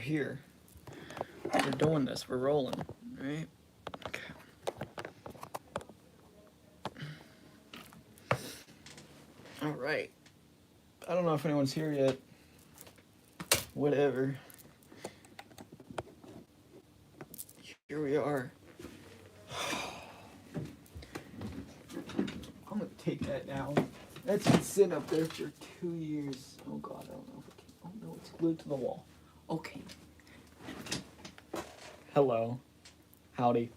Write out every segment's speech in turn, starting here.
here. We're doing this. We're rolling, right? Okay. All right. I don't know if anyone's here yet. Whatever. Here we are. I'm gonna take that down. That's been sitting up there for 2 years. Oh God, I don't know if it can. Oh no, it's glued to the wall. Okay. Hello. Howdy.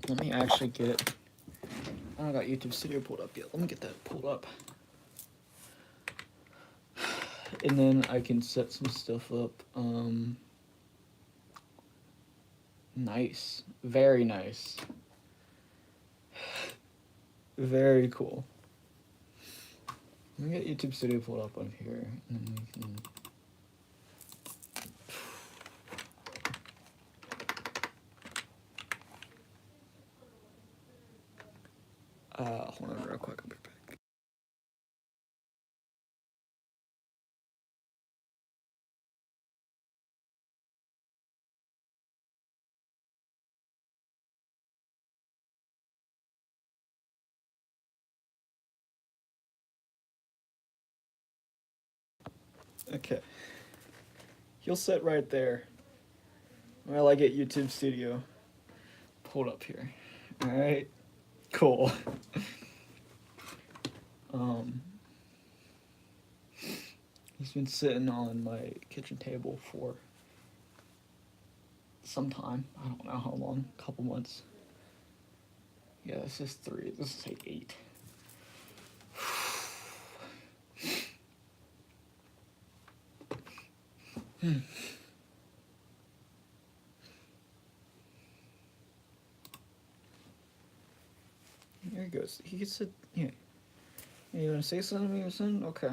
Let me actually get. I don't got YouTube Studio pulled up yet. Let me get that pulled up. And then I can set some stuff up. Nice. Very nice. Very cool. Let me get YouTube Studio pulled up on here. And then we can... hold on real quick. I'll be back. Okay. You'll sit right there while I get YouTube Studio pulled up here. Alright. Cool. He's been sitting on my kitchen table for some time. I don't know how long. A couple months. Yeah, this is 3. This is like 8. There he goes. He can sit. Yeah. Hey, you want to say something to me or something? Okay.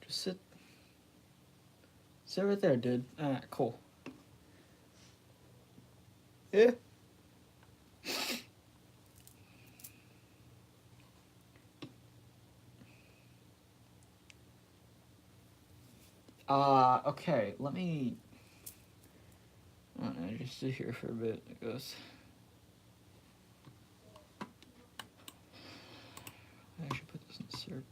Just sit. Sit right there, dude. Alright, cool. Yeah. Okay. Let me. I don't know, just sit here for a bit, I guess. I should put this in the server.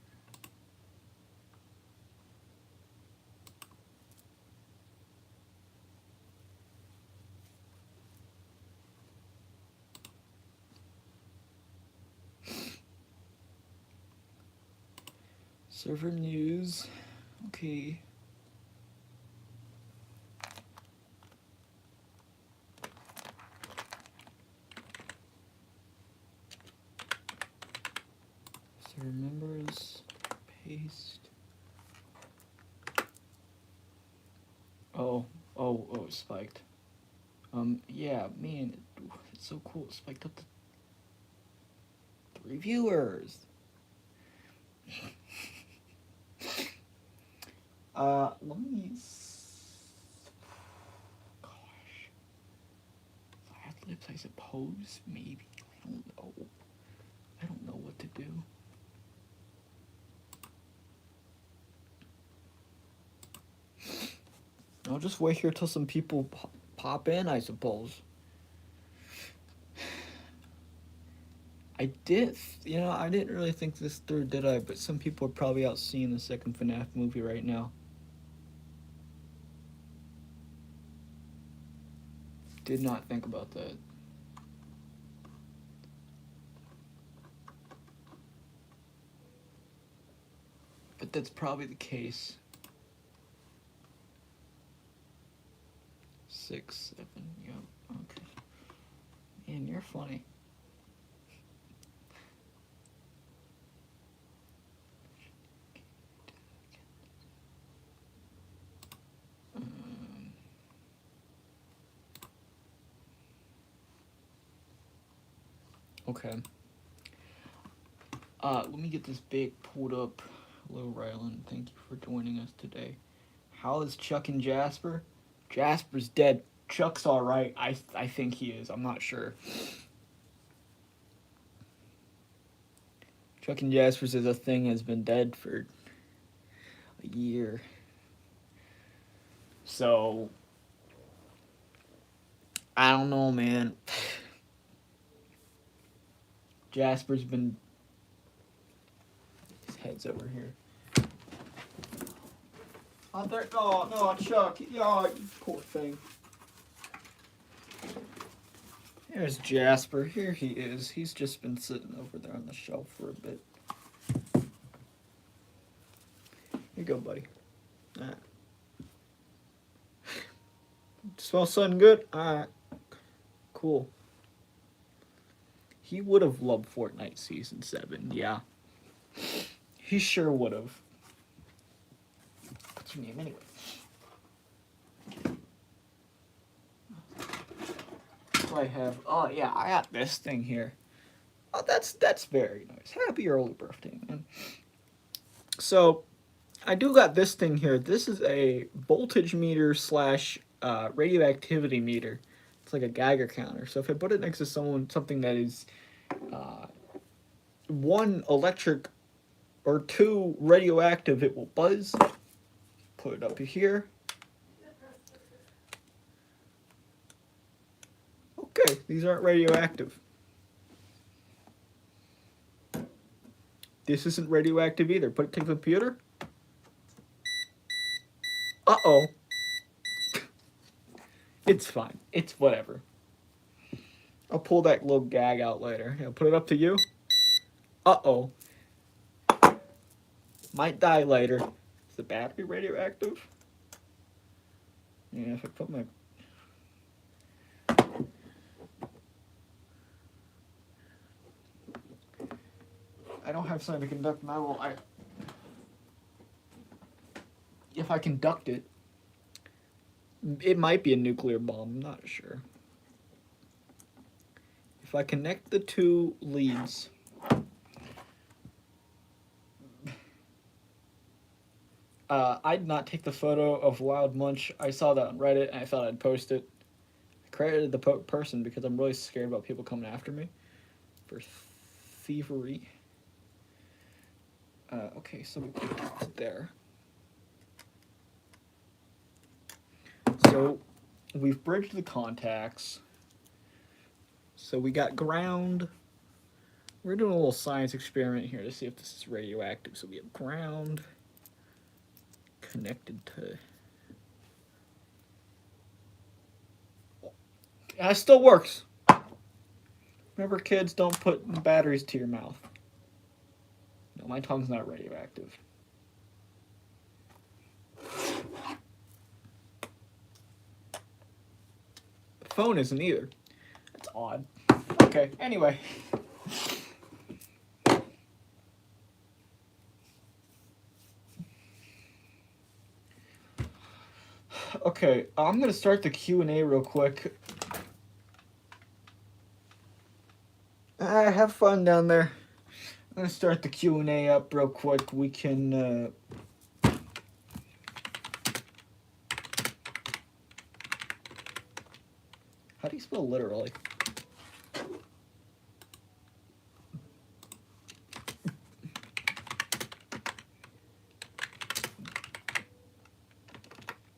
Server news. Okay. Server members. Paste. Oh, it spiked. Yeah, man, it's so cool. It spiked up to 3 viewers. Let me. Gosh. If I have to place a pose, maybe. I don't know. I don't know what to do. I'll just wait here till some people pop in, I suppose. I didn't really think this through, did I? But some people are probably out seeing the second FNAF movie right now. Did not think about that. But that's probably the case. 6, 7, yep, okay. Man, you're funny. Okay. Let me get this big pulled up. Hello, Rylan. Thank you for joining us today. How is Chuck and Jasper? Jasper's dead. Chuck's all right. I think he is. I'm not sure. Chuck and Jasper's as a thing has been dead for a year. So I don't know, man. Jasper's been. His head's over here. Oh, there. Oh no, Chuck. Oh, poor thing. There's Jasper. Here he is. He's just been sitting over there on the shelf for a bit. Here you go, buddy. Alright. Smells something good? Alright. Cool. He would have loved Fortnite Season 7, yeah. He sure would have. What's your name anyway? What do I have? Oh yeah, I got this thing here. Oh, that's very nice. Happy early birthday, man. So, I do got this thing here. This is a voltage meter slash radioactivity meter. It's like a Geiger counter. So if I put it next to something that is one electric or two radioactive, it will buzz. Put it up here. Okay, these aren't radioactive. This isn't radioactive either. Put it to the computer. Uh-oh. It's fine. It's whatever. I'll pull that little gag out later. I'll put it up to you. Uh-oh. Might die later. Is the battery radioactive? Yeah, if I put my... I don't have something to conduct metal. If I conduct it, it might be a nuclear bomb. I'm not sure. If I connect the two leads, I did not take the photo of Wild Munch. I saw that on Reddit and I thought I'd post it. I credited the person because I'm really scared about people coming after me for thievery. Okay, so we put it there. So we've bridged the contacts. So we got ground. We're doing a little science experiment here to see if this is radioactive. So we have ground connected to... It still works. Remember, kids, don't put batteries to your mouth. No, my tongue's not radioactive. The phone isn't either. That's odd. Okay, anyway. Okay, I'm gonna start the Q&A real quick. Have fun down there. I'm gonna start the Q&A up real quick. We can how do you spell literally?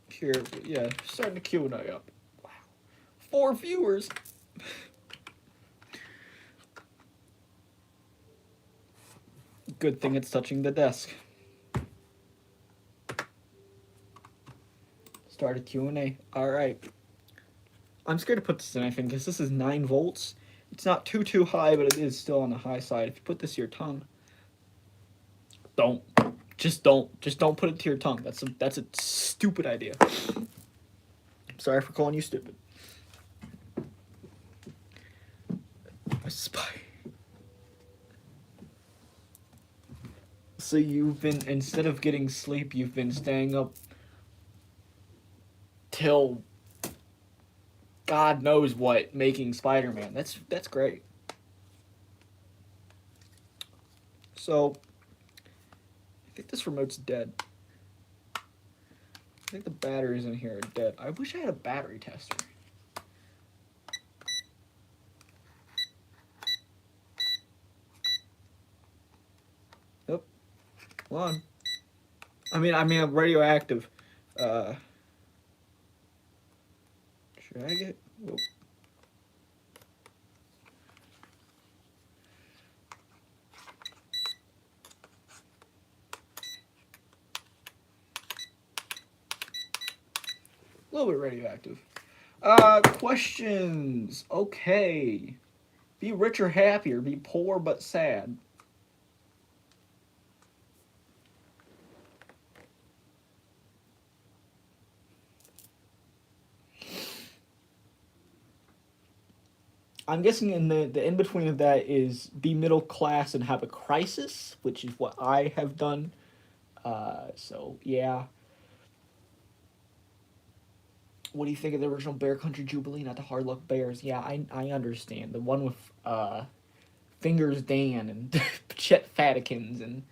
Here, yeah, starting the Q&A up. Wow. 4 viewers. Good thing it's touching the desk. Start a Q&A. Alright. I'm scared to put this in, I think, because this is 9 volts. It's not too high, but it is still on the high side. If you put this to your tongue, don't put it to your tongue. That's a stupid idea. I'm sorry for calling you stupid. A spy. So you've been, instead of getting sleep, you've been staying up till God knows what, making Spider-Man. That's great. So I think this remote's dead. I think the batteries in here are dead. I wish I had a battery tester. Hold on. I'm radioactive. Uh, should I get? Whoa. A little bit radioactive. Questions. Okay. Be rich or happy, or be poor but sad. I'm guessing in the in between of that is be middle class and have a crisis, which is what I have done. So yeah. What do you think of the original Bear Country Jubilee, not the Hard Luck Bears? Yeah, I understand the one with Fingers Dan and Chet Fatikins and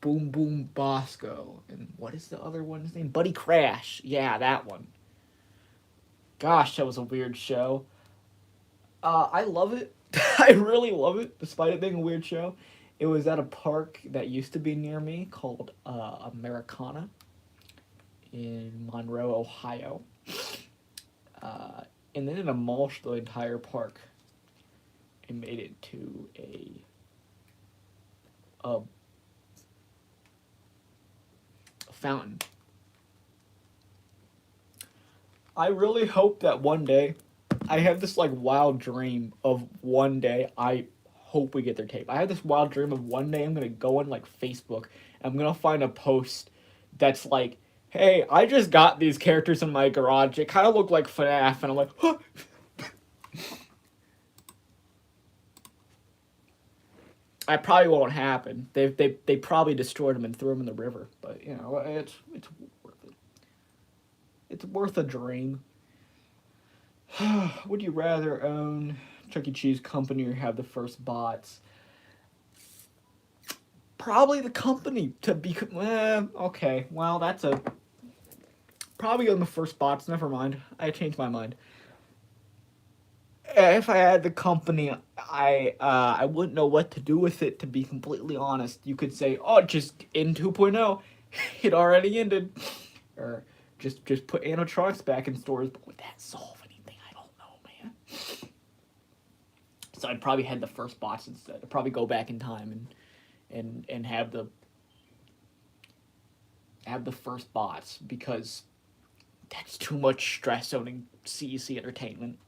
Boom Boom Bosco and what is the other one's name? Buddy Crash. Yeah, that one. Gosh, that was a weird show. I love it. I really love it, despite it being a weird show. It was at a park that used to be near me called Americana in Monroe, Ohio. Uh, and then it demolished the entire park and made it to a fountain. I really hope that one day, I have this like wild dream of one day. I hope we get their tape. I have this wild dream of one day I'm gonna go on like Facebook and I'm gonna find a post that's like, "Hey, I just got these characters in my garage. It kind of look like FNAF," and I'm like, huh. That probably won't happen. They probably destroyed them and threw them in the river. But you know, it's worth it. It's worth a dream. Would you rather own Chuck E. Cheese company or have the first bots? Probably the company to be. Okay, well that's a probably on the first bots. Never mind, I changed my mind. If I had the company, I wouldn't know what to do with it. To be completely honest, you could say, "Oh, just in 2.0, it already ended," or just put animatronics back in stores. But would that solve anything? I don't know, man. So I'd probably head the first bots instead. I'd probably go back in time and have the first bots because that's too much stress owning CEC Entertainment.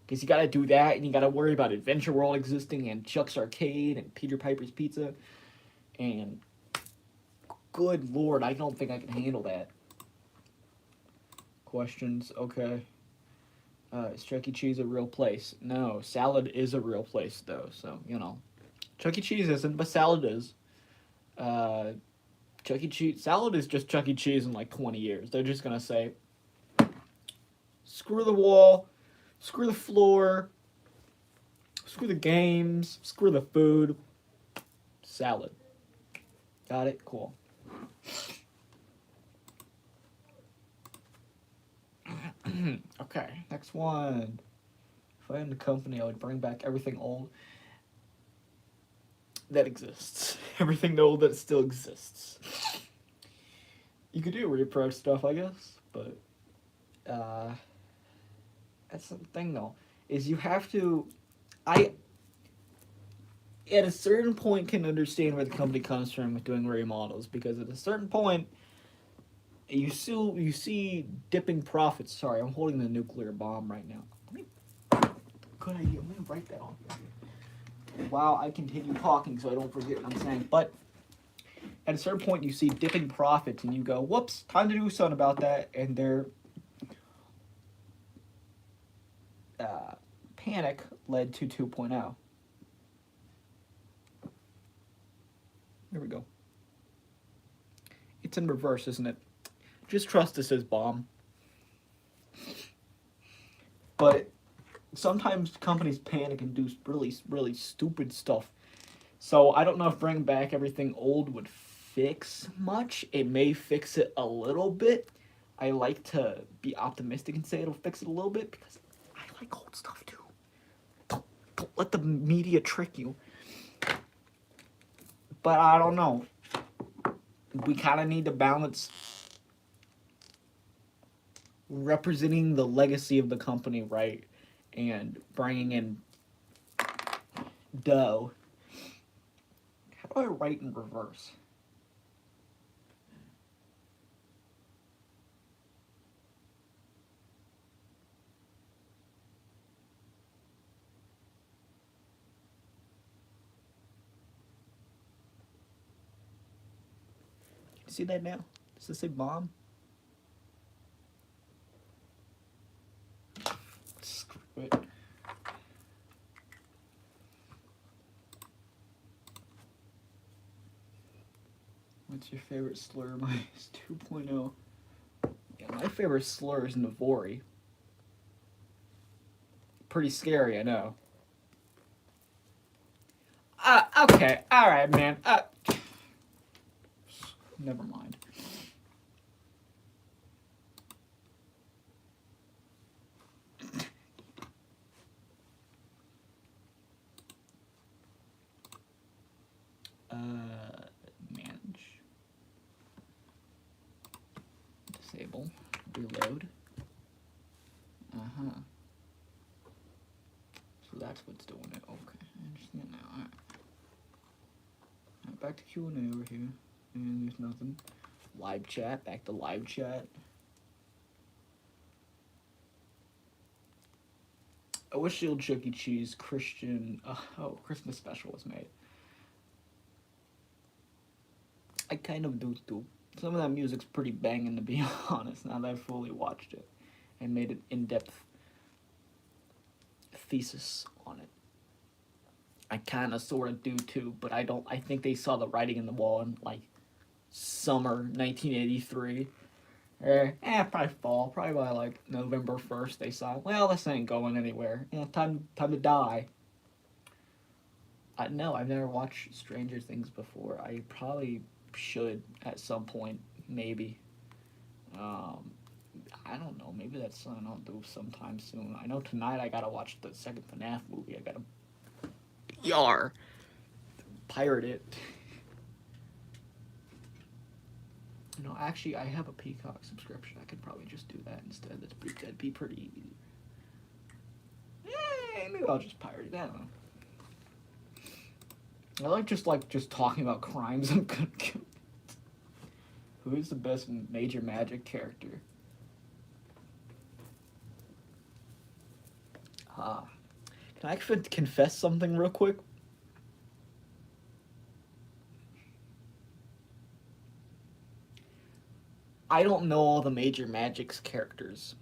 Because you gotta do that, and you gotta worry about Adventure World existing, and Chuck's Arcade, and Peter Piper's Pizza, and good lord, I don't think I can handle that. Questions? Okay. Is Chuck E. Cheese a real place? No, Salad is a real place, though, so, you know. Chuck E. Cheese isn't, but Salad is. Uh, Chuck E. Cheese... Salad is just Chuck E. Cheese in, like, 20 years. They're just gonna say, screw the wall, screw the floor, screw the games, screw the food. Salad. Got it? Cool. Okay, next one. If I owned a company, I would bring back everything old that exists. Everything old that still exists. You could do repro stuff, I guess, but uh, that's the thing though. Is you have to. I at a certain point can understand where the company comes from with doing remodels because at a certain point you see dipping profits. Sorry, I'm holding the nuclear bomb right now. Good idea. I'm gonna write that on here. While I continue talking, so I don't forget what I'm saying. But at a certain point, you see dipping profits, and you go, "Whoops, time to do something about that." And their panic led to 2.0. There we go. It's in reverse, isn't it? Just trust this as bomb. But sometimes companies panic and do really, really stupid stuff. So I don't know if bringing back everything old would fix much. It may fix it a little bit. I like to be optimistic and say it'll fix it a little bit because I like old stuff too. Don't let the media trick you. But I don't know. we kind of need to balance representing the legacy of the company, right, and bringing in dough. How do I write in reverse? See that now? Does this say bomb? Screw it. What's your favorite slur? Mine is 2.0. Yeah, my favorite slur is Navori. Pretty scary, I know. Okay, alright, man. Never mind. Manage. Disable. Reload. Uh-huh. So that's what's doing it. Okay, I understand now. Alright. Back to Q&A over here. And there's nothing. Live chat. Back to live chat. I wish the old Chuck E. Cheese Christian... Christmas special was made. I kind of do too. Some of that music's pretty banging, to be honest, now that I've fully watched it and made an in-depth thesis on it. I kind of sort of do too, but I don't. I think they saw the writing in the wall in like summer 1983. Probably fall. Probably by like November 1st, they saw, well, this ain't going anywhere. Time to die. No, I've never watched Stranger Things before. I probably should at some point, maybe. I don't know. Maybe that's something I'll do sometime soon. I know tonight I gotta watch the second FNAF movie. I gotta pirate it. No, actually, I have a Peacock subscription. I could probably just do that instead. That'd be pretty easy. Maybe I'll just pirate it. I don't know. I like just talking about crimes and good. Who is the best Major Magic character? Can I confess something real quick? I don't know all the Major Magic's characters.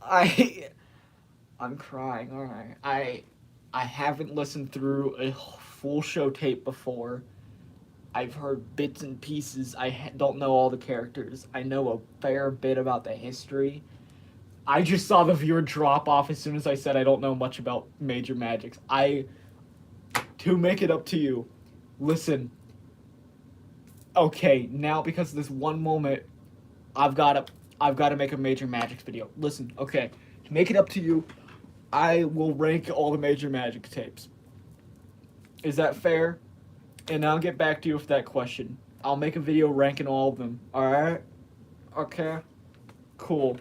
I'm crying. All right. I haven't listened through a full show tape before. I've heard bits and pieces. I don't know all the characters. I know a fair bit about the history. I just saw the viewer drop off as soon as I said I don't know much about Major Magics. To make it up to you, listen. Okay, now because of this one moment, I've got to make a Major Magics video. Listen, okay, to make it up to you, I will rank all the Major Magic tapes. Is that fair? And I'll get back to you with that question. I'll make a video ranking all of them. Alright? Okay? Cool.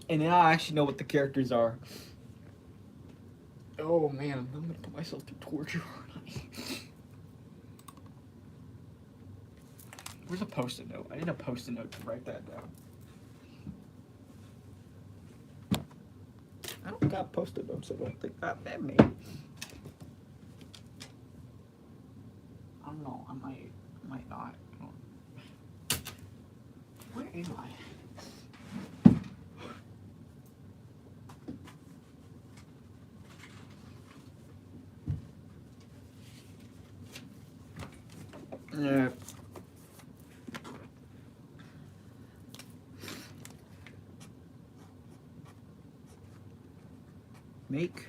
And then I'll actually know what the characters are. Oh man, I'm gonna put myself through torture, aren't I? Where's a post-it note? I need a post-it note to write that down. I don't got post-it notes, I don't think that me. I don't know, I might not. Where am I? Yeah. Make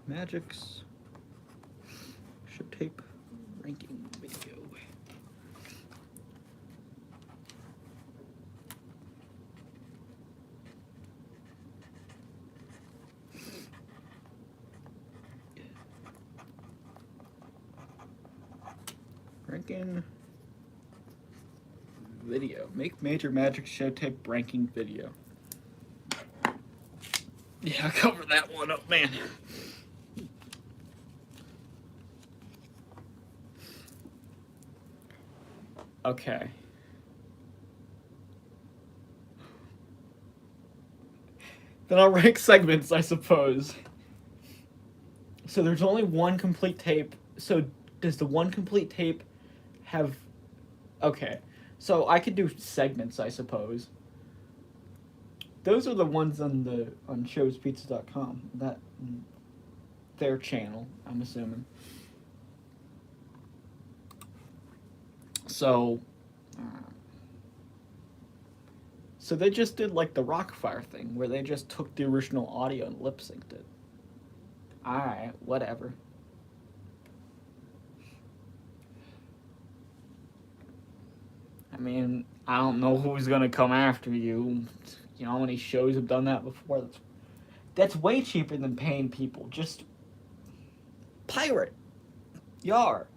Magics ranking video. Make major magic show tape ranking video. Yeah, cover that one up, man. Okay. Then I'll rank segments, I suppose. So there's only one complete tape. So does the one complete tape have... Okay. So I could do segments, I suppose. Those are the ones on showspizza.com. That their channel, I'm assuming. So they just did like the Rockfire thing, where they just took the original audio and lip synced it. Alright, whatever. I mean, I don't know who's gonna come after you. You know how many shows have done that before? That's way cheaper than paying people. Just pirate. Yar.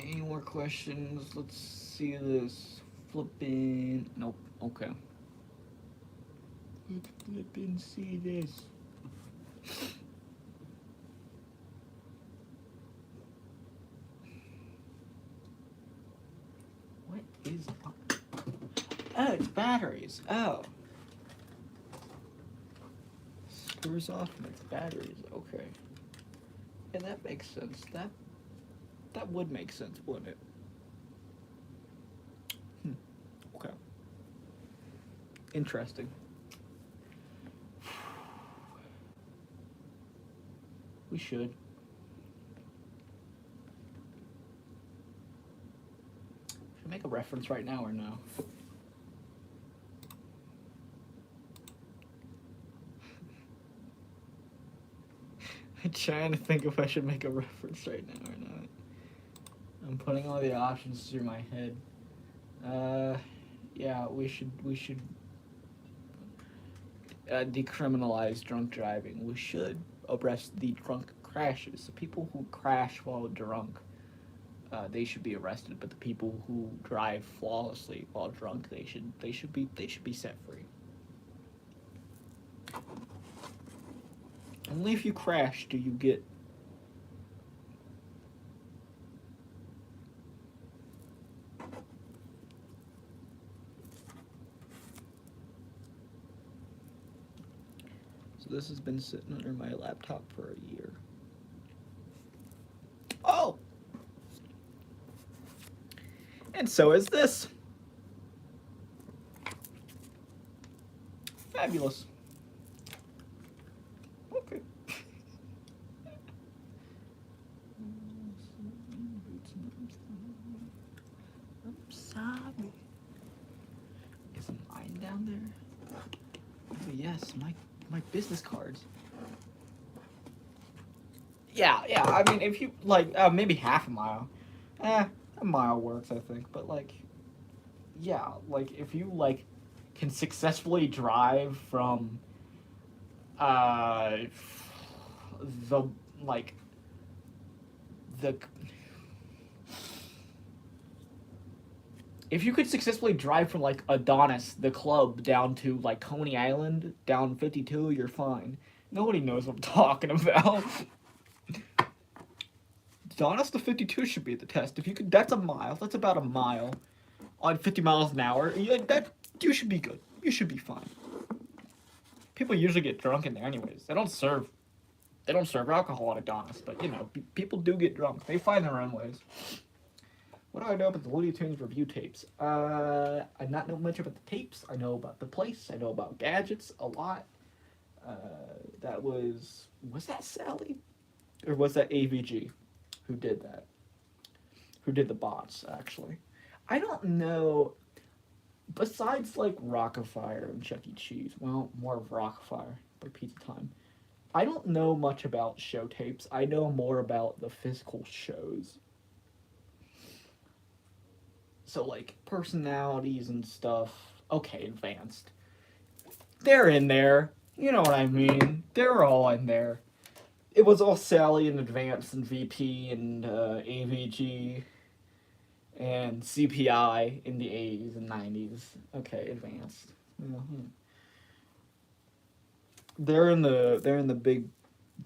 Any more questions? Let's see this. Flipping. Nope. Okay. Let's flip and see this. What is... Oh, it's batteries. Oh. Screws off and it's batteries. Okay. Yeah, that makes sense. That would make sense, wouldn't it? Okay. Interesting. We should. Should I make a reference right now or no? I'm trying to think if I should make a reference right now or not. I'm putting all the options through my head. Yeah, we should decriminalize drunk driving. We should arrest the drunk crashes. The people who crash while drunk, they should be arrested. But the people who drive flawlessly while drunk, they should be set free. Only if you crash do you get... So this has been sitting under my laptop for a year. Oh! And so is this. Fabulous. Okay. I'm sorry. Is mine down there? Oh yes, my business cards. Yeah, I mean, if you, like, maybe half a mile. A mile works, I think. But, like, yeah, like, if you, like, can successfully drive from, the, like, the... If you could successfully drive from, like, Adonis, the club, down to, like, Coney Island, down 52, you're fine. Nobody knows what I'm talking about. Adonis to 52 should be the test. If you could, that's a mile. That's about a mile on 50 miles an hour. Yeah, you should be good. You should be fine. People usually get drunk in there anyways. They don't serve alcohol at Adonis, but you know, people do get drunk. They find their own ways. What do I know about the Looney Tunes review tapes? I not know much about the tapes. I know about the place. I know about gadgets a lot. That was that Sally? Or was that AVG who did that? Who did the bots, actually? I don't know. Besides, like, Rockafire and Chuck E. Cheese. Well, more of Rockafire. by Pizza Time. I don't know much about show tapes. I know more about the physical shows. So like personalities and stuff. Okay, advanced. They're in there. You know what I mean? They're all in there. It was all Sally in Advanced and VP and AVG and CPI in the 80s and 90s. Okay, Advanced. Mm-hmm. They're in the big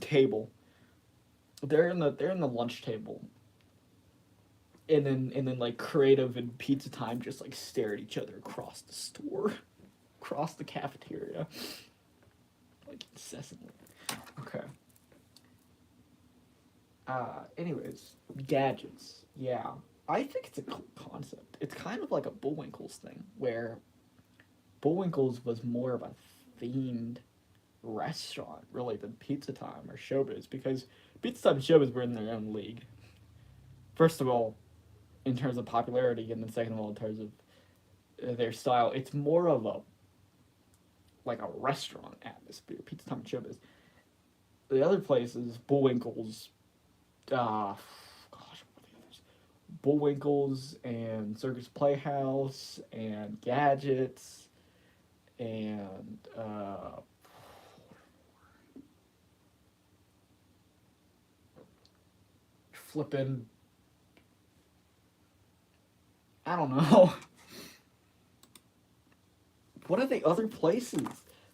table. They're in the lunch table. And then like Creative and Pizza Time just like stare at each other across the store, across the cafeteria, like incessantly. Okay. Anyways, gadgets. Yeah, I think it's a cool concept. It's kind of like a Bullwinkle's thing, where Bullwinkle's was more of a themed restaurant, really, than Pizza Time or Showbiz, because Pizza Time and Showbiz were in their own league. First of all, in terms of popularity, and then second of all, in terms of their style, it's more of a like a restaurant atmosphere. Pizza Time and Showbiz. The other places, Bullwinkle's, gosh, what are the others? Bullwinkle's and Circus Playhouse and Gadgets and flipping. I don't know. What are the other places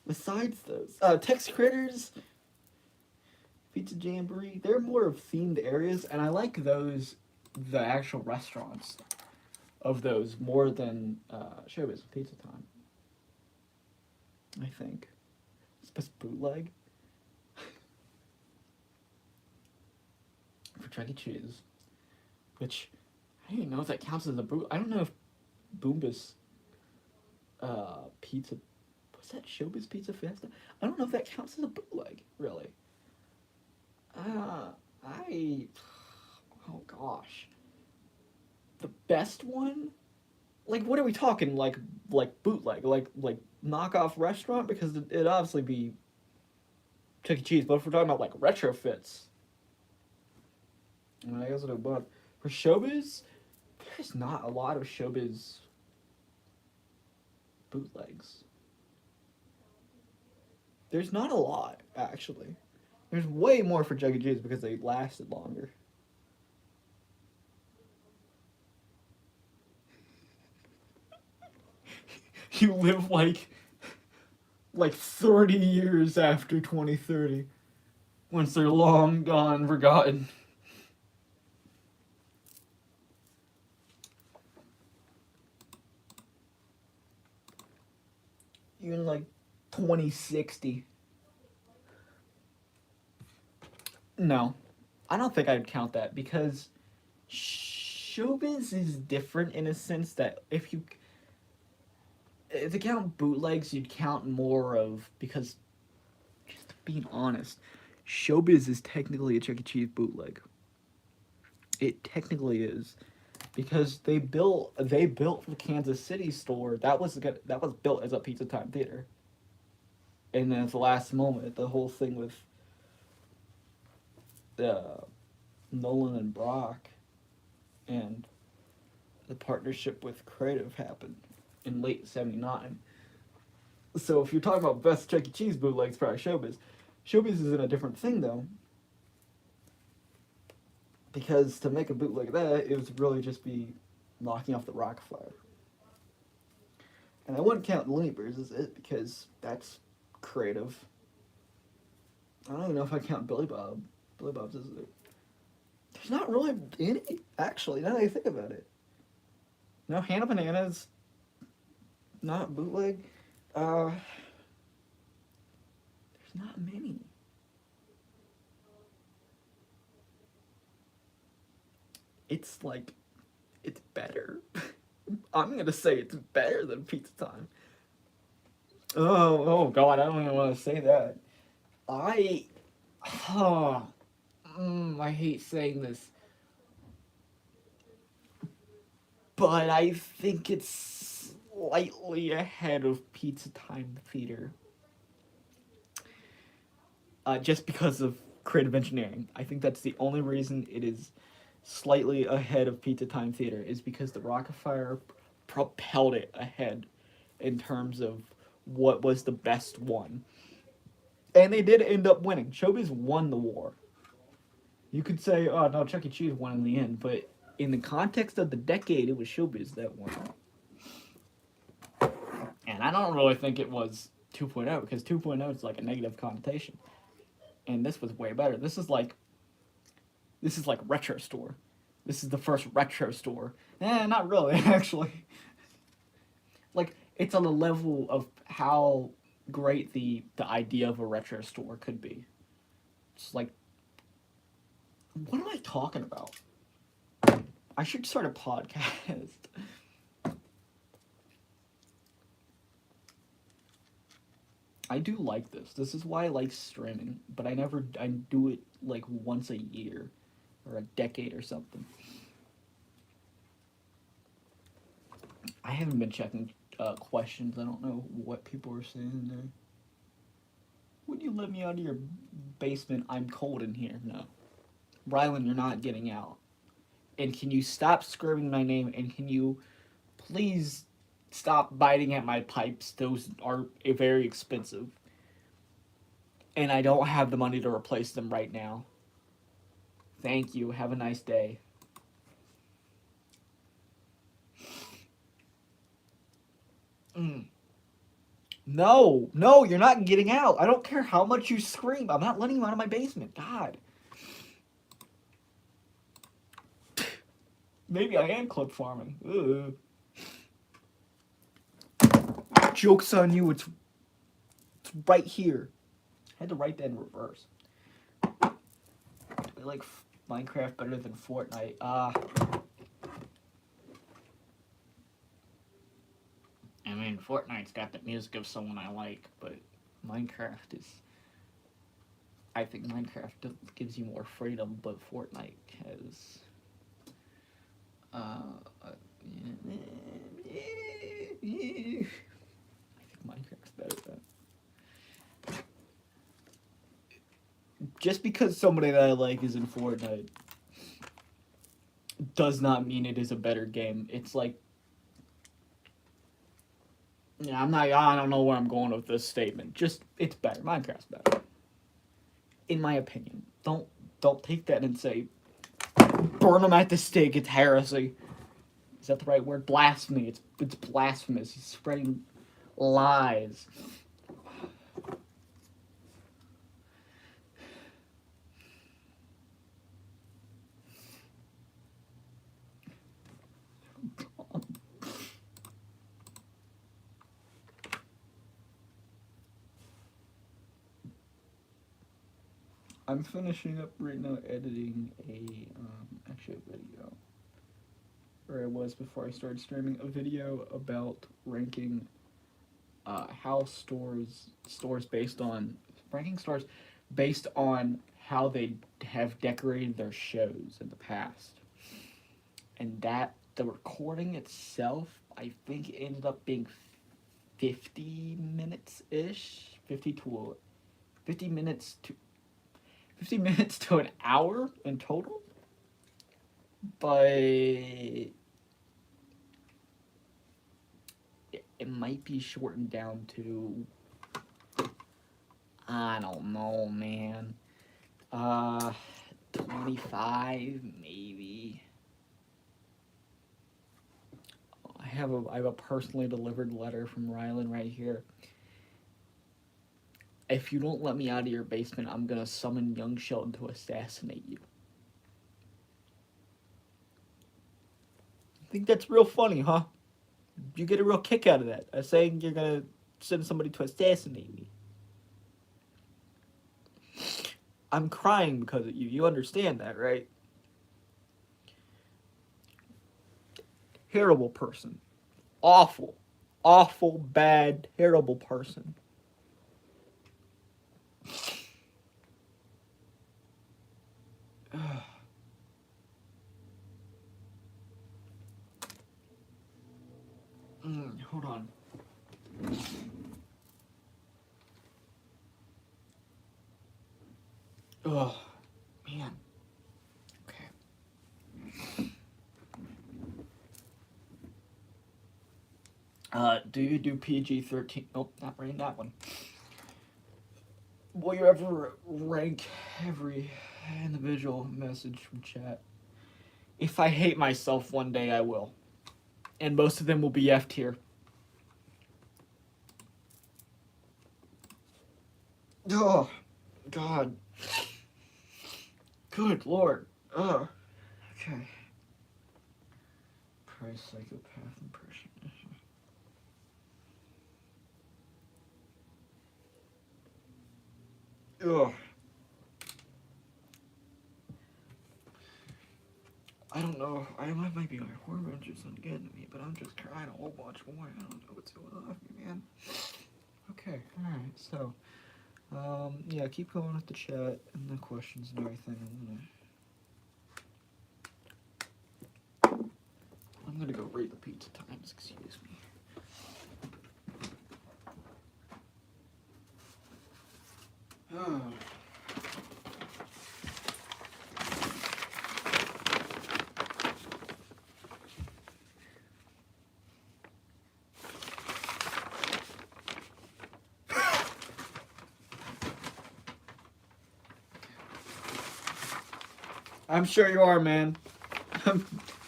besides those? Tex Critters, Pizza Jamboree. They're more of themed areas, and I like those, the actual restaurants of those more than Showbiz Pizza Time. I think. It's best bootleg for Chuck E. Cheese, which I don't even know if that counts as a boot. I don't know if Boombas Pizza, was that Showbiz Pizza Fiesta? I don't know if that counts as a bootleg, really. I, oh gosh, the best one. Like, what are we talking? Like bootleg, like knockoff restaurant, because it'd obviously be Chuck E. Cheese. But if we're talking about like retrofits, I guess it'll. But for Showbiz, there's not a lot of Showbiz bootlegs. There's not a lot, actually. There's way more for Chuck E. Cheese because they lasted longer. You live like 30 years after 2030, once they're long gone, forgotten. Even like 2060. No, I don't think I'd count that, because Showbiz is different in a sense that if you count bootlegs, you'd count more of, because, just being honest, Showbiz is technically a Chuck E. Cheese bootleg. It technically is, because they built the Kansas City store that was built as a Pizza Time theater, and then at the last moment, the whole thing with uh, Nolan and Brock and the partnership with Creative happened in late '79. So if you're talking about best Chuck E. Cheese bootlegs, probably Showbiz. Showbiz is in a different thing though, because to make a bootleg of that, it would really just be knocking off the Rockefeller. And I wouldn't count Looney Bears as it, because that's Creative. I don't even know if I count Billy Bob. Billy Bob's is it. There's not really any, actually, now that I think about it. No, Hannah Bananas, not bootleg. There's not many. It's like, it's better. I'm gonna say it's better than Pizza Time. Oh God, I don't even want to say that. I, oh, I hate saying this, but I think it's slightly ahead of Pizza Time Theater. just because of creative engineering. I think that's the only reason it is slightly ahead of Pizza Time Theater, is because the Rocket-Fire propelled it ahead in terms of what was the best one. And they did end up winning. Showbiz won the war. You could say, oh no, Chuck E. Cheese won in the end, but in the context of the decade, it was Showbiz that won. And I don't really think it was 2.0, because 2.0 is like a negative connotation. And this was way better. This is like retro store. This is the first retro store. Not really, actually. Like, it's on the level of how great the idea of a retro store could be. It's like, what am I talking about? I should start a podcast. I do like this. This is why I like streaming, but I do it like once a year or a decade or something. I haven't been checking questions. I don't know what people are saying there. Would you let me out of your basement? I'm cold in here. No. Rylan, you're not getting out. And can you stop screaming my name? And can you please stop biting at my pipes? Those are very expensive. And I don't have the money to replace them right now. Thank you. Have a nice day. No, you're not getting out. I don't care how much you scream. I'm not letting you out of my basement. God. Maybe I am club farming. Ugh. Joke's on you. It's right here. I had to write that in reverse. I like Minecraft better than Fortnite. I mean, Fortnite's got the music of someone I like, but Minecraft is... I think Minecraft gives you more freedom, but Fortnite has... I think Minecraft's better than... Just because somebody that I like is in Fortnite does not mean it is a better game. It's like... Yeah, I don't know where I'm going with this statement. Just, it's better. Minecraft's better. In my opinion. Don't take that and say, burn them at the stake, it's heresy. Is that the right word? Blasphemy. It's blasphemous. He's spreading lies. I'm finishing up right now editing actually a video. Or I was before I started streaming, a video about ranking how stores based on ranking stores based on how they have decorated their shows in the past. And that the recording itself, I think, ended up being 50 minutes ish, 50 minutes to an hour in total. But it might be shortened down to, I don't know, man, 25 maybe. I have a personally delivered letter from Rylan right here. If you don't let me out of your basement, I'm gonna summon young Shelton to assassinate you. I think that's real funny, huh? You get a real kick out of that. Saying you're gonna send somebody to assassinate me. I'm crying because of you. You understand that, right? Terrible person. Awful, bad, terrible person. Hold on. Do you do PG-13? Nope, not reading that one. Will you ever rank every individual message from chat? If I hate myself one day, I will. And most of them will be F tier. Oh, God. Good Lord. Ugh. Okay. Price psychopath impression. Ugh. I don't know. I might be my hormones or something getting me, but I'm just crying a whole bunch more. I don't know what's going on with me, man. Okay, alright, so yeah, keep going with the chat and the questions and everything. I'm gonna go read the pizza times, excuse me. Oh. I'm sure you are, man.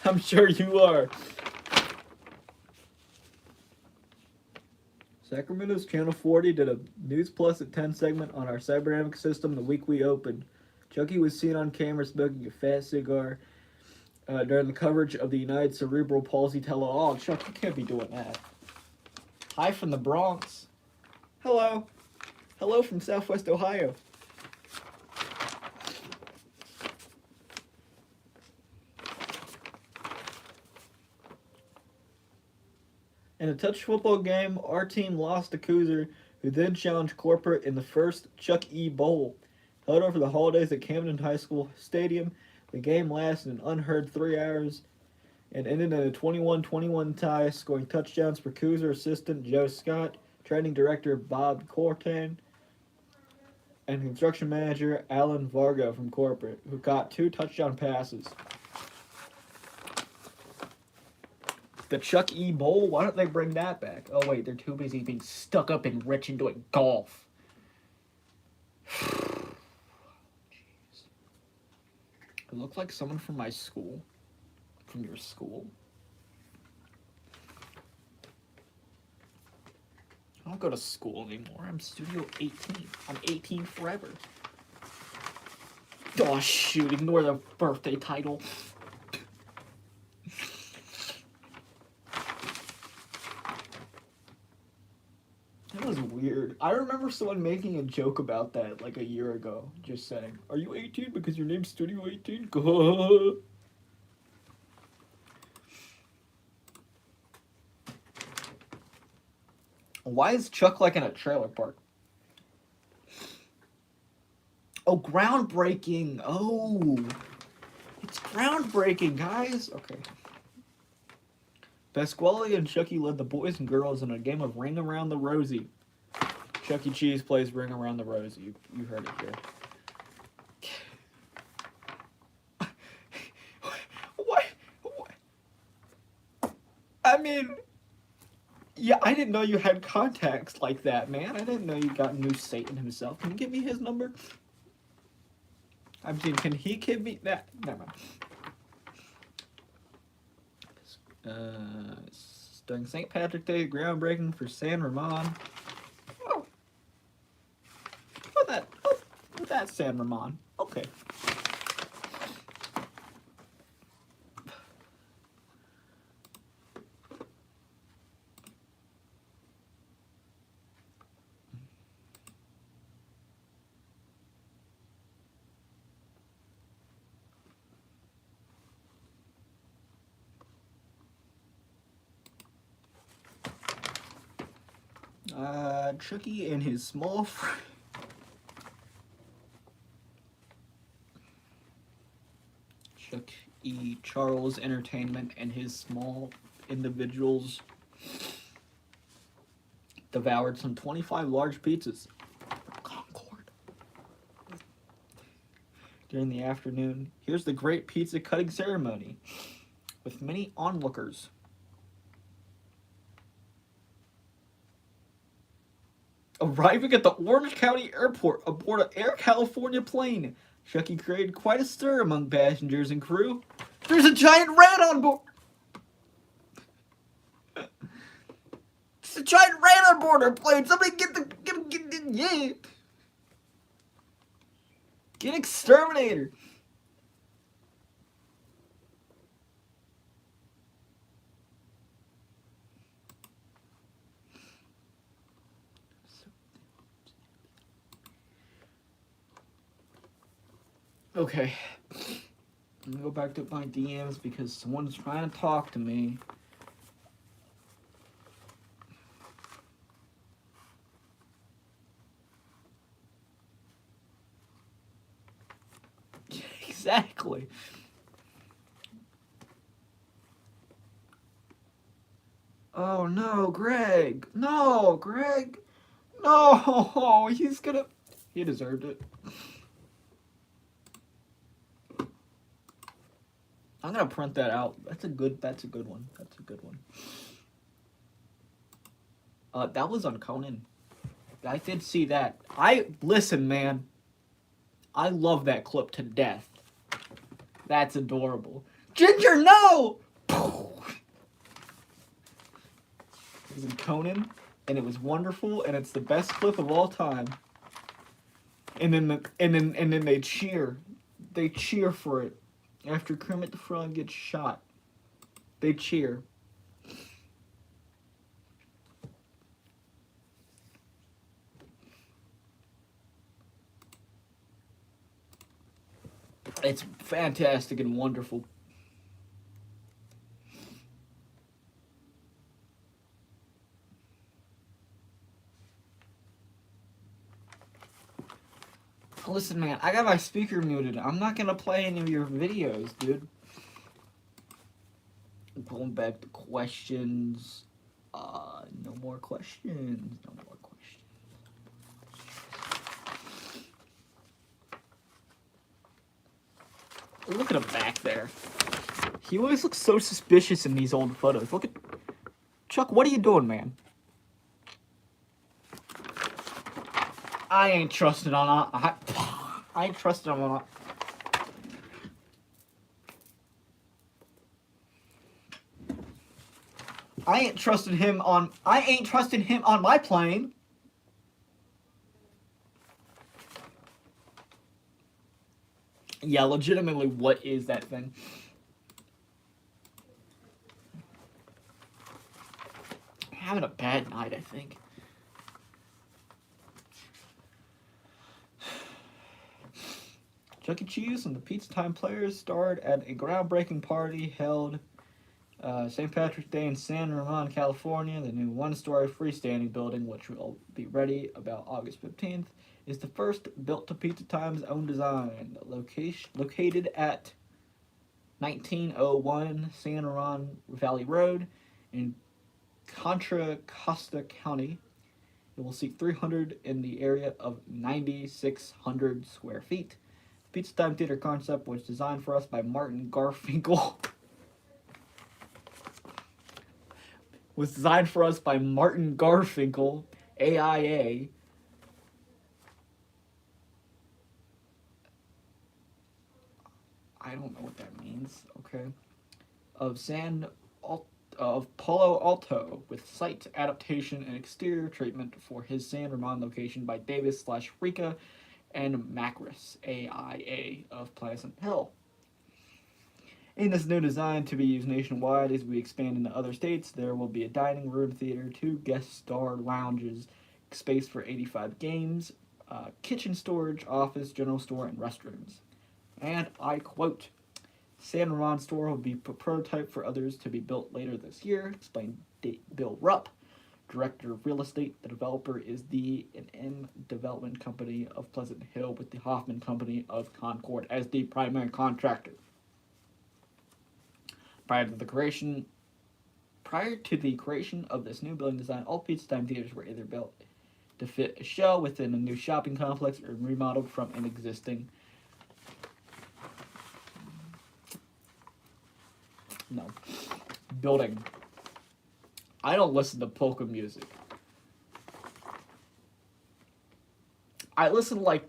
I'm sure you are. Sacramento's Channel 40 did a News Plus at 10 segment on our cybernetics system the week we opened. Chucky was seen on camera smoking a fat cigar during the coverage of the United Cerebral Palsy tell-all. Oh, Chuck, you can't be doing that. Hi from the Bronx. Hello. Hello from Southwest Ohio. In a touch football game, our team lost to Cooser, who then challenged Corporate in the first Chuck E. Bowl. Held over the holidays at Camden High School Stadium, the game lasted an unheard 3 hours and ended in a 21-21 tie, scoring touchdowns for Cooser assistant Joe Scott, training director Bob Cortan, and construction manager Alan Vargo from Corporate, who caught 2 touchdown passes. The Chuck E. Bowl? Why don't they bring that back? Oh, wait, they're too busy being stuck up and rich and doing golf. Jeez. It looked like someone from my school. From your school. I don't go to school anymore. I'm Studio 18. I'm 18 forever. Oh, shoot. Ignore the birthday title. That was weird. I remember someone making a joke about that like a year ago. Just saying, are you 18 because your name's Studio 18? Why is Chuck like in a trailer park? Oh, groundbreaking. Oh, it's groundbreaking, guys. Okay. Pasquale and Chucky led the boys and girls in a game of Ring Around the Rosie. Chuck E. Cheese plays Ring Around the Rosie. You heard it here. What? I mean, yeah, I didn't know you had contacts like that, man. I didn't know you got New Satan himself. Can you give me his number? I mean, can he give me that? Never mind. During St. Patrick's Day, groundbreaking for San Ramon. Oh. That's San Ramon. Okay. Chucky and his small Chuck E. Charles Entertainment and his small individuals devoured some 25 large pizzas from Concord during the afternoon. Here's the great pizza cutting ceremony with many onlookers. Arriving at the Orange County Airport aboard an Air California plane, Chucky created quite a stir among passengers and crew. There's a giant rat on board! There's a giant rat on board our plane! Somebody yeah! Get exterminator! Okay. I'm gonna go back to my DMs because someone's trying to talk to me. Exactly. Oh no, Greg. No, Greg. No, he's gonna. He deserved it. I'm gonna print that out. That's a good one. That's a good one. That was on Conan. I did see that. Listen, man. I love that clip to death. That's adorable. Ginger, no! It was in Conan, and it was wonderful, and it's the best clip of all time. And then they cheer. They cheer for it. After Kermit the Frog gets shot. They cheer. It's fantastic and wonderful. Listen, man, I got my speaker muted. I'm not gonna play any of your videos, dude. Going back to questions. No more questions. No more questions. Look at him back there. He always looks so suspicious in these old photos. Look at... Chuck, what are you doing, man? I ain't trusting on... I ain't trusting on... I ain't trusting him on my plane. Yeah, legitimately, what is that thing? I'm having a bad night, I think. Chuck E. Cheese and the Pizza Time Players starred at a groundbreaking party held St. Patrick's Day in San Ramon, California. The new one-story freestanding building, which will be ready about August 15th, is the first built to Pizza Time's own design. Located at 1901 San Ramon Valley Road in Contra Costa County. It will seat 300 in the area of 9,600 square feet. Pizza Time Theater concept was designed for us by Martin Garfinkel. Was designed for us by Martin Garfinkel, AIA. I don't know what that means. Okay. Of Palo Alto, with site adaptation and exterior treatment for his San Ramon location by Davis/Rica and Macris, AIA, of Pleasant Hill. In this new design, to be used nationwide as we expand into other states, there will be a dining room theater, 2 guest star lounges, space for 85 games, kitchen storage, office, general store, and restrooms. And I quote, San Ramon store will be a prototype for others to be built later this year, explained Bill Rupp, Director of Real Estate. The developer is the M Development Company of Pleasant Hill, with the Hoffman Company of Concord as the primary contractor. Prior to the creation of this new building design, all Pizza Time theaters were either built to fit a show within a new shopping complex or remodeled from an existing building. I don't listen to polka music. I listen to like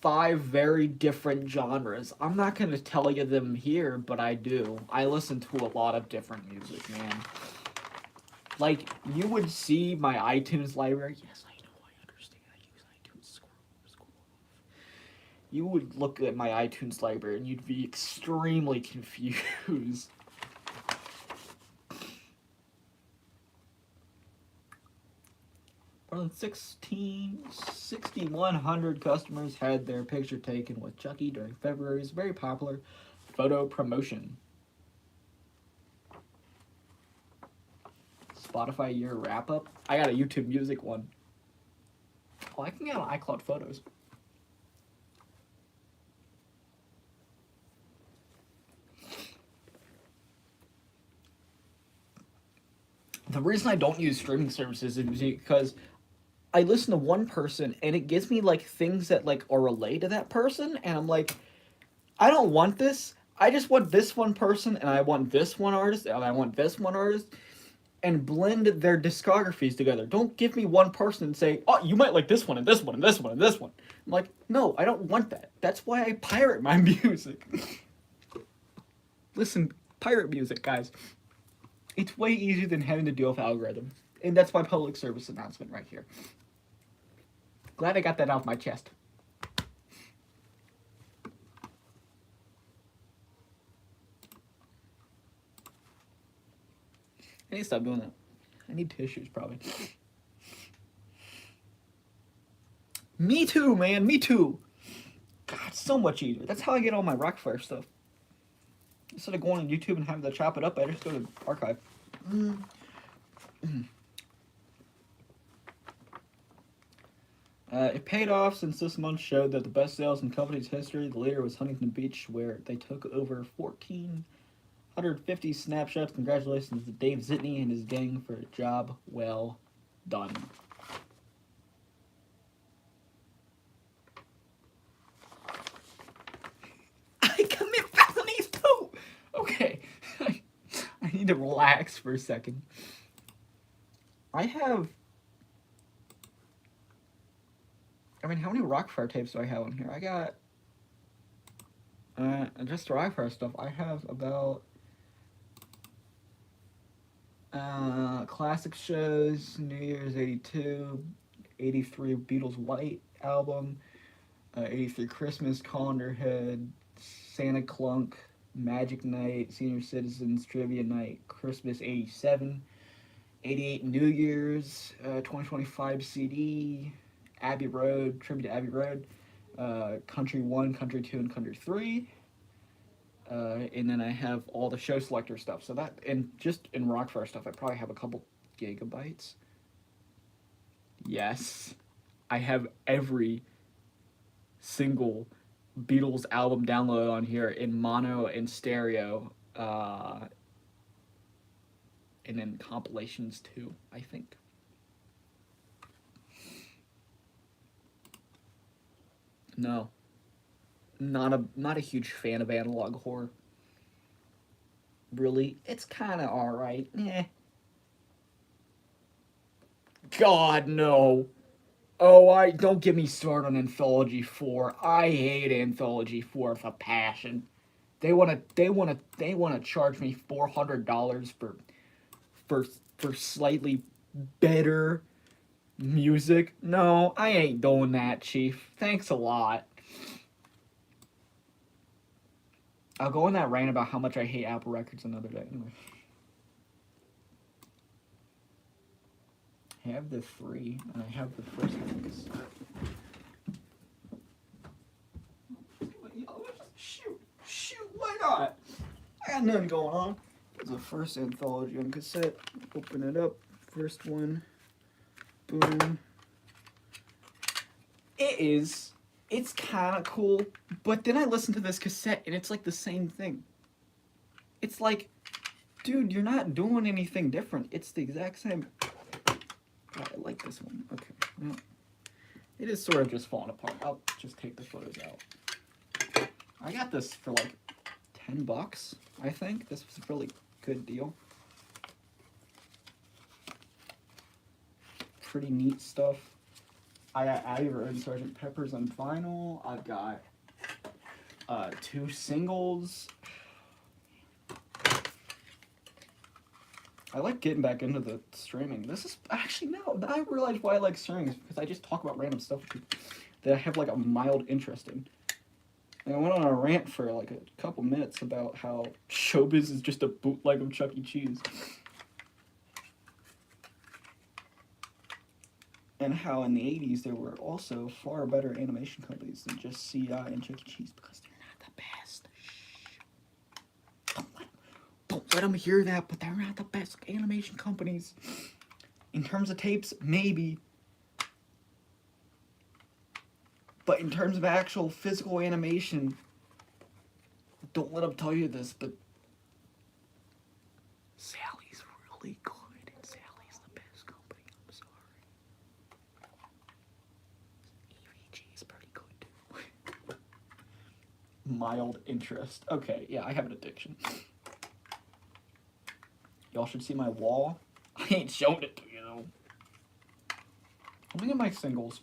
5 very different genres. I'm not gonna tell you them here, but I do. I listen to a lot of different music, man. Like, you would see my iTunes library. Yes, I know, I understand. I use iTunes. Scroll. You would look at my iTunes library and you'd be extremely confused. More than 6,100 customers had their picture taken with Chucky during February's very popular photo promotion. Spotify year wrap up. I got a YouTube Music one. Oh, I can get on iCloud Photos. The reason I don't use streaming services is because I listen to one person and it gives me like things that like are related to that person, and I'm like, I don't want this. I just want this one person, and I want this one artist, and I want this one artist, and blend their discographies together. Don't give me one person and say, oh, you might like this one and this one and this one and this one. I'm like, no, I don't want that. That's why I pirate my music. Listen, pirate music, guys. It's way easier than having to deal with algorithms. And that's my public service announcement right here. Glad I got that off my chest. I need to stop doing that. I need tissues, probably. Me too, man. Me too. God, so much easier. That's how I get all my Rockfire stuff. Instead of going on YouTube and having to chop it up, I just go to archive. It paid off since this month showed that the best sales in company's history. The leader was Huntington Beach, where they took over 1,450 snapshots. Congratulations to Dave Zitney and his gang for a job well done. I commit felonies too! Okay. I need to relax for a second. I mean, how many Rockfire tapes do I have on here? I got, just Rockfire stuff. I have about, classic shows, New Year's 82, 83 Beatles White album, 83 Christmas, Colander Head, Santa Clunk, Magic Night, Senior Citizens, Trivia Night, Christmas 87, 88 New Year's, 2025 CD, Abbey Road, Tribute to Abbey Road, Country 1, Country 2, and Country 3. And then I have all the show selector stuff. So that, and just in Rockfire stuff, I probably have a couple gigabytes. Yes. I have every single Beatles album downloaded on here in mono and stereo. And then compilations too, I think. No. Not a huge fan of analog horror. Really, it's kind of alright. God, no. Oh, I don't get me started on Anthology 4. I hate Anthology 4 with a passion. They wanna charge me $400 for slightly better music. No, I ain't doing that, Chief. Thanks a lot. I'll go on that rant about how much I hate Apple Records another day. Anyway. I have the 3, and I have the first cassette. Shoot, why not? I got nothing going on. It's the first anthology on cassette. Open it up. First one. Boom. It's kind of cool, but then I listen to this cassette and it's like the same thing. It's like, dude, you're not doing anything different. It's the exact same. Oh, I like this one. Okay. Well, it is sort of just falling apart. I'll just take the photos out. I got this for like $10, I think. This was a really good deal. Pretty neat stuff. I got Ivor and Sgt. Pepper's on vinyl. I've got 2 singles. I like getting back into the streaming. This is actually, no, I realize why I like streaming is because I just talk about random stuff that I have like a mild interest in. And I went on a rant for like a couple minutes about how Showbiz is just a bootleg of Chuck E. Cheese. And how in the 80s there were also far better animation companies than just CI and Chuck E. Cheese because they're not the best. Shh. Don't let them hear that, but they're not the best animation companies. In terms of tapes, maybe. But in terms of actual physical animation, don't let them tell you this, but Sally's really good, and Sally's the best company. I'm sorry. EVG is pretty good too. Mild interest. Okay, yeah, I have an addiction. Y'all should see my wall. I ain't showed it to you though. Let me get my singles.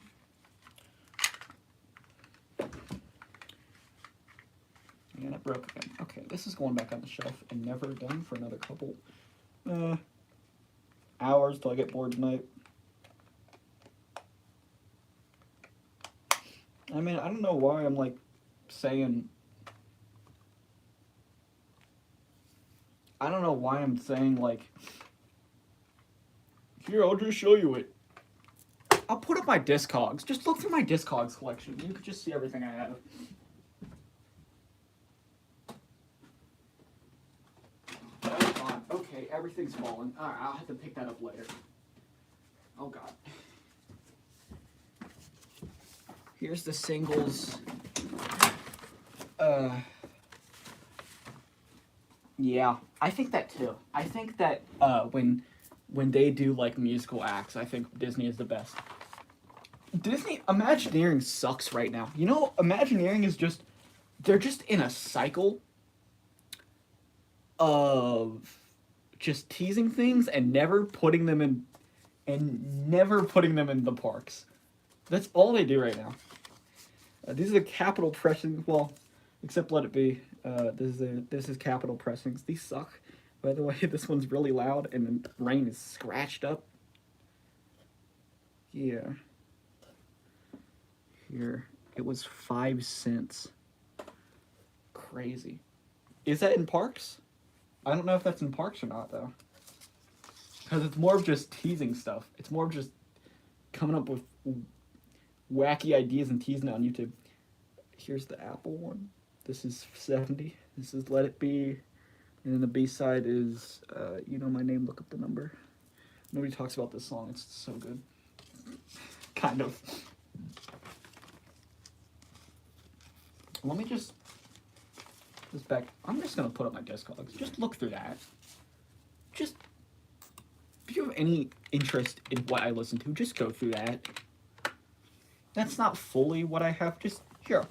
And it broke again. Okay, this is going back on the shelf and never done for another couple hours till I get bored tonight. I mean, I don't know why I'm like saying. I don't know why I'm saying like. Here, I'll just show you it. I'll put up my Discogs. Just look through my Discogs collection. You can just see everything I have. Okay, everything's fallen. Alright, I'll have to pick that up later. Oh god. Here's the singles. Yeah, I think that too. I think that when they do like musical acts, I think Disney is the best. Disney Imagineering sucks right now. You know, Imagineering is just, they're just in a cycle of just teasing things and never putting them in the parks. That's all they do right now. These are the capital pressings. Well, except Let It Be. This is capital pressings. These suck. By the way, this one's really loud and the rain is scratched up. Yeah. Here, it was 5 cents. Crazy. Is that in parks? I don't know if that's in parks or not, though. Because it's more of just teasing stuff. It's more of just coming up with wacky ideas and teasing it on YouTube. Here's the Apple one. This is 70. This is Let It Be. And then the B-side is, You Know My Name, Look Up the Number. Nobody talks about this song. It's so good. Kind of. Let me just... This back. I'm just going to put up my Discogs. Just look through that. Just... If you have any interest in what I listen to, just go through that. That's not fully what I have. Just... Here.